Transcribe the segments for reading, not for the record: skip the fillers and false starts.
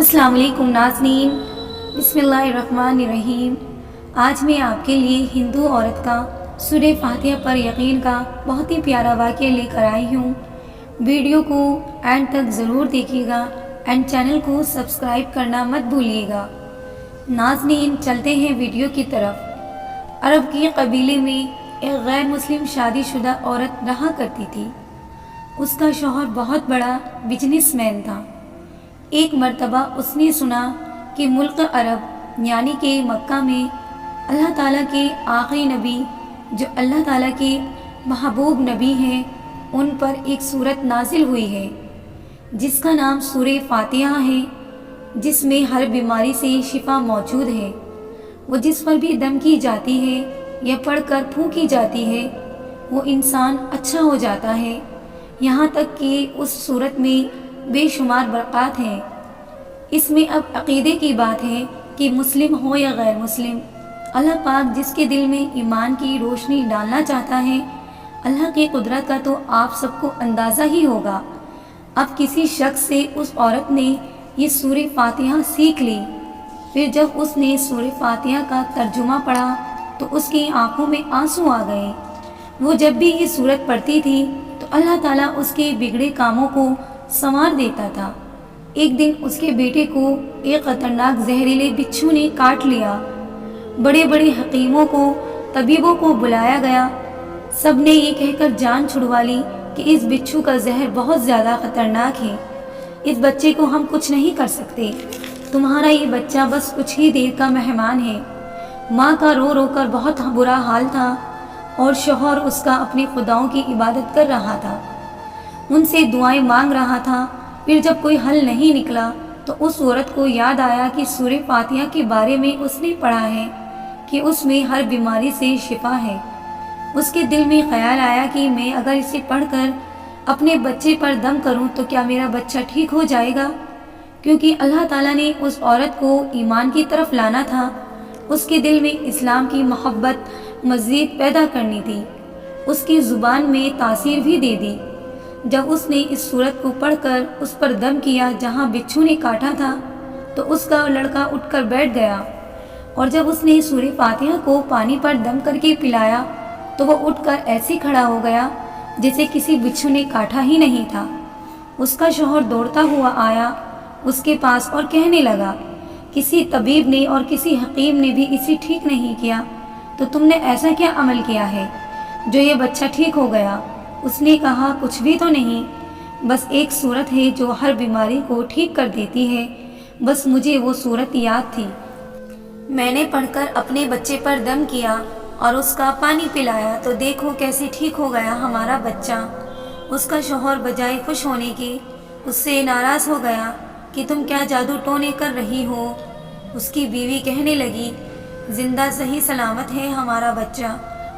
السلام علیکم ناظرین، بسم اللہ الرحمن الرحیم۔ آج میں آپ کے لیے ہندو عورت کا سورہ فاتحہ پر یقین کا بہت ہی پیارا واقعہ لے کر آئی ہوں۔ ویڈیو کو اینڈ تک ضرور دیکھیے گا اینڈ چینل کو سبسکرائب کرنا مت بھولیے گا۔ ناظرین، چلتے ہیں ویڈیو کی طرف۔ عرب کے قبیلے میں ایک غیر مسلم شادی شدہ عورت رہا کرتی تھی۔ اس کا شوہر بہت بڑا بزنس مین تھا۔ ایک مرتبہ اس نے سنا کہ ملک عرب یعنی کہ مکہ میں اللہ تعالیٰ کے آخری نبی جو اللہ تعالیٰ کے محبوب نبی ہیں، ان پر ایک سورت نازل ہوئی ہے جس کا نام سورہ فاتحہ ہے، جس میں ہر بیماری سے شفا موجود ہے۔ وہ جس پر بھی دم کی جاتی ہے یا پڑھ کر پھونکی جاتی ہے وہ انسان اچھا ہو جاتا ہے، یہاں تک کہ اس سورت میں بے شمار برکات ہیں۔ اس میں اب عقیدے کی بات ہے کہ مسلم ہو یا غیر مسلم، اللہ پاک جس کے دل میں ایمان کی روشنی ڈالنا چاہتا ہے، اللہ کی قدرت کا تو آپ سب کو اندازہ ہی ہوگا۔ اب کسی شخص سے اس عورت نے یہ سورہ فاتحہ سیکھ لی۔ پھر جب اس نے سورہ فاتحہ کا ترجمہ پڑھا تو اس کی آنکھوں میں آنسو آ گئے۔ وہ جب بھی یہ سورت پڑھتی تھی تو اللہ تعالیٰ اس کے بگڑے کاموں کو سنوار دیتا تھا۔ ایک دن اس کے بیٹے کو ایک خطرناک زہریلے بچھو نے کاٹ لیا۔ بڑے بڑے حکیموں کو، طبیبوں کو بلایا گیا۔ سب نے یہ کہہ کر جان چھڑوا لی کہ اس بچھو کا زہر بہت زیادہ خطرناک ہے، اس بچے کو ہم کچھ نہیں کر سکتے، تمہارا یہ بچہ بس کچھ ہی دیر کا مہمان ہے۔ ماں کا رو رو کر بہت برا حال تھا اور شوہر اس کا اپنے خداؤں کی عبادت کر رہا تھا، ان سے دعائیں مانگ رہا تھا۔ پھر جب کوئی حل نہیں نکلا تو اس عورت کو یاد آیا کہ سورہ فاتحہ کے بارے میں اس نے پڑھا ہے کہ اس میں ہر بیماری سے شفا ہے۔ اس کے دل میں خیال آیا کہ میں اگر اسے پڑھ کر اپنے بچے پر دم کروں تو کیا میرا بچہ ٹھیک ہو جائے گا؟ کیونکہ اللہ تعالیٰ نے اس عورت کو ایمان کی طرف لانا تھا، اس کے دل میں اسلام کی محبت مزید پیدا کرنی تھی، اس کی زبان میں تاثیر بھی دے دی۔ جب اس نے اس سورت کو پڑھ کر اس پر دم کیا جہاں بچھو نے کاٹا تھا تو اس کا لڑکا اٹھ کر بیٹھ گیا، اور جب اس نے سورہ فاتحہ کو پانی پر دم کر کے پلایا تو وہ اٹھ کر ایسے کھڑا ہو گیا جیسے کسی بچھو نے کاٹا ہی نہیں تھا۔ اس کا شوہر دوڑتا ہوا آیا اس کے پاس اور کہنے لگا، کسی طبیب نے اور کسی حکیم نے بھی اسے ٹھیک نہیں کیا، تو تم نے ایسا کیا عمل کیا ہے جو یہ بچہ ٹھیک ہو گیا؟ اس نے کہا، کچھ بھی تو نہیں، بس ایک سورت ہے جو ہر بیماری کو ٹھیک کر دیتی ہے، بس مجھے وہ سورت یاد تھی، میں نے پڑھ کر اپنے بچے پر دم کیا اور اس کا پانی پلایا تو دیکھو کیسے ٹھیک ہو گیا ہمارا بچہ۔ اس کا شوہر بجائے خوش ہونے کے اس سے ناراض ہو گیا کہ تم کیا جادو ٹونے کر رہی ہو۔ اس کی بیوی کہنے لگی، زندہ صحیح سلامت ہے ہمارا بچہ،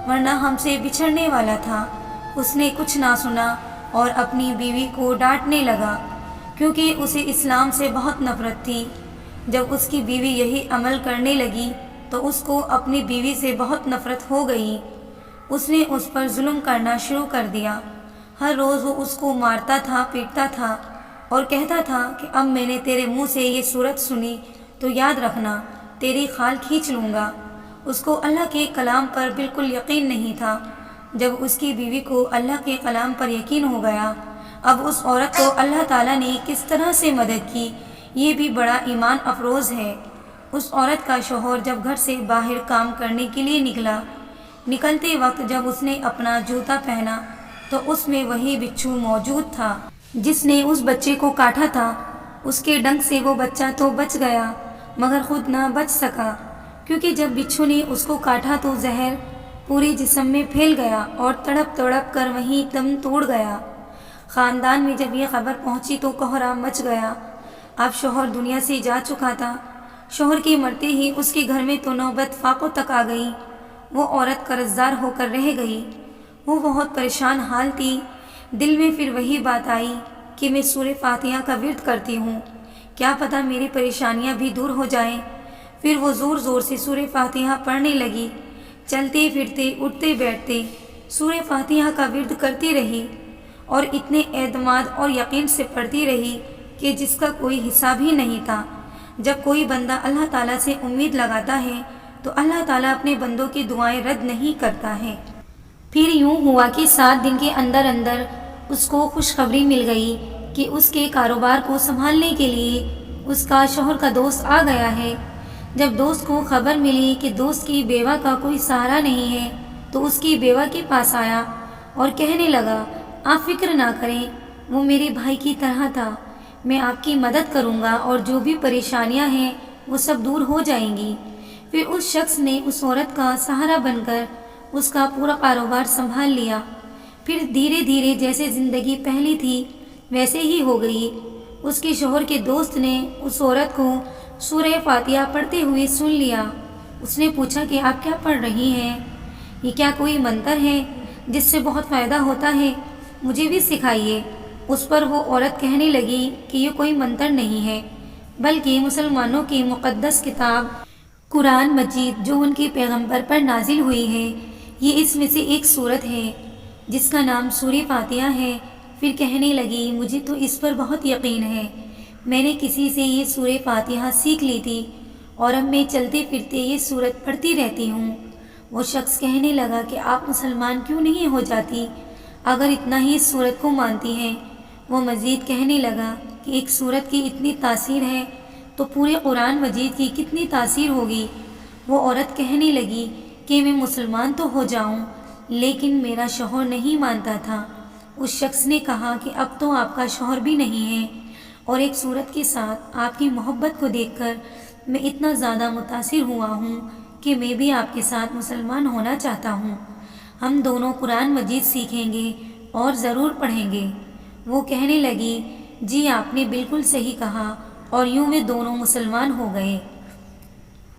ورنہ ہم سے بچھڑنے والا تھا۔ اس نے کچھ نہ سنا اور اپنی بیوی کو ڈانٹنے لگا کیونکہ اسے اسلام سے بہت نفرت تھی۔ جب اس کی بیوی یہی عمل کرنے لگی تو اس کو اپنی بیوی سے بہت نفرت ہو گئی۔ اس نے اس پر ظلم کرنا شروع کر دیا۔ ہر روز وہ اس کو مارتا تھا، پیٹتا تھا اور کہتا تھا کہ اب میں نے تیرے منہ سے یہ سورت سنی تو یاد رکھنا، تیری خال کھینچ لوں گا۔ اس کو اللہ کے کلام پر بالکل یقین نہیں تھا۔ جب اس کی بیوی کو اللہ کے کلام پر یقین ہو گیا، اب اس عورت کو اللہ تعالیٰ نے کس طرح سے مدد کی، یہ بھی بڑا ایمان افروز ہے۔ اس عورت کا شوہر جب گھر سے باہر کام کرنے کے لیے نکلا، نکلتے وقت جب اس نے اپنا جوتا پہنا تو اس میں وہی بچھو موجود تھا جس نے اس بچے کو کاٹا تھا۔ اس کے ڈنک سے وہ بچہ تو بچ گیا مگر خود نہ بچ سکا، کیونکہ جب بچھو نے اس کو کاٹا تو زہر پورے جسم میں پھیل گیا اور تڑپ تڑپ کر وہیں دم توڑ گیا۔ خاندان میں جب یہ خبر پہنچی تو کوہرام مچ گیا۔ اب شوہر دنیا سے جا چکا تھا۔ شوہر کے مرتے ہی اس کے گھر میں تو نوبت فاقوں تک آ گئی۔ وہ عورت قرضدار ہو کر رہ گئی۔ وہ بہت پریشان حال تھی۔ دل میں پھر وہی بات آئی کہ میں سورہ فاتحہ کا ورد کرتی ہوں، کیا پتہ میری پریشانیاں بھی دور ہو جائیں۔ پھر وہ زور زور سے سورہ فاتحہ پڑھنے لگی، چلتے پھرتے اٹھتے بیٹھتے سورہ فاتحہ کا ورد کرتی رہی اور اتنے اعتماد اور یقین سے پڑھتی رہی کہ جس کا کوئی حساب ہی نہیں تھا۔ جب کوئی بندہ اللہ تعالیٰ سے امید لگاتا ہے تو اللہ تعالیٰ اپنے بندوں کی دعائیں رد نہیں کرتا ہے۔ پھر یوں ہوا کہ 7 دن کے اندر اندر اس کو خوشخبری مل گئی کہ اس کے کاروبار کو سنبھالنے کے لیے اس کا شوہر کا دوست آ گیا ہے۔ جب دوست کو خبر ملی کہ دوست کی بیوہ کا کوئی سہارا نہیں ہے تو اس کی بیوہ کے پاس آیا اور کہنے لگا، آپ فکر نہ کریں، وہ میرے بھائی کی طرح تھا، میں آپ کی مدد کروں گا اور جو بھی پریشانیاں ہیں وہ سب دور ہو جائیں گی۔ پھر اس شخص نے اس عورت کا سہارا بن کر اس کا پورا کاروبار سنبھال لیا۔ پھر دھیرے دھیرے جیسے زندگی پہلی تھی ویسے ہی ہو گئی۔ اس کے شوہر کے دوست نے اس عورت کو سورہ فاتحہ پڑھتے ہوئے سن لیا۔ اس نے پوچھا کہ آپ کیا پڑھ رہی ہیں؟ یہ کیا کوئی منتر ہے جس سے بہت فائدہ ہوتا ہے؟ مجھے بھی سکھائیے۔ اس پر وہ عورت کہنے لگی کہ یہ کوئی منتر نہیں ہے بلکہ مسلمانوں کی مقدس کتاب قرآن مجید جو ان کے پیغمبر پر نازل ہوئی ہے، یہ اس میں سے ایک سورت ہے جس کا نام سورہ فاتحہ ہے۔ پھر کہنے لگی، مجھے تو اس پر بہت یقین ہے، میں نے کسی سے یہ سورہ فاتحہ سیکھ لی تھی اور اب میں چلتے پھرتے یہ سورت پڑھتی رہتی ہوں۔ وہ شخص کہنے لگا کہ آپ مسلمان کیوں نہیں ہو جاتی اگر اتنا ہی اس سورت کو مانتی ہیں؟ وہ مزید کہنے لگا کہ ایک سورت کی اتنی تاثیر ہے تو پورے قرآن مجید کی کتنی تاثیر ہوگی۔ وہ عورت کہنے لگی کہ میں مسلمان تو ہو جاؤں لیکن میرا شوہر نہیں مانتا تھا۔ اس شخص نے کہا کہ اب تو آپ کا شوہر بھی نہیں ہے اور ایک سورت کے ساتھ آپ کی محبت کو دیکھ کر میں اتنا زیادہ متاثر ہوا ہوں کہ میں بھی آپ کے ساتھ مسلمان ہونا چاہتا ہوں۔ ہم دونوں قرآن مجید سیکھیں گے اور ضرور پڑھیں گے۔ وہ کہنے لگی، جی آپ نے بالکل صحیح کہا، اور یوں وہ دونوں مسلمان ہو گئے۔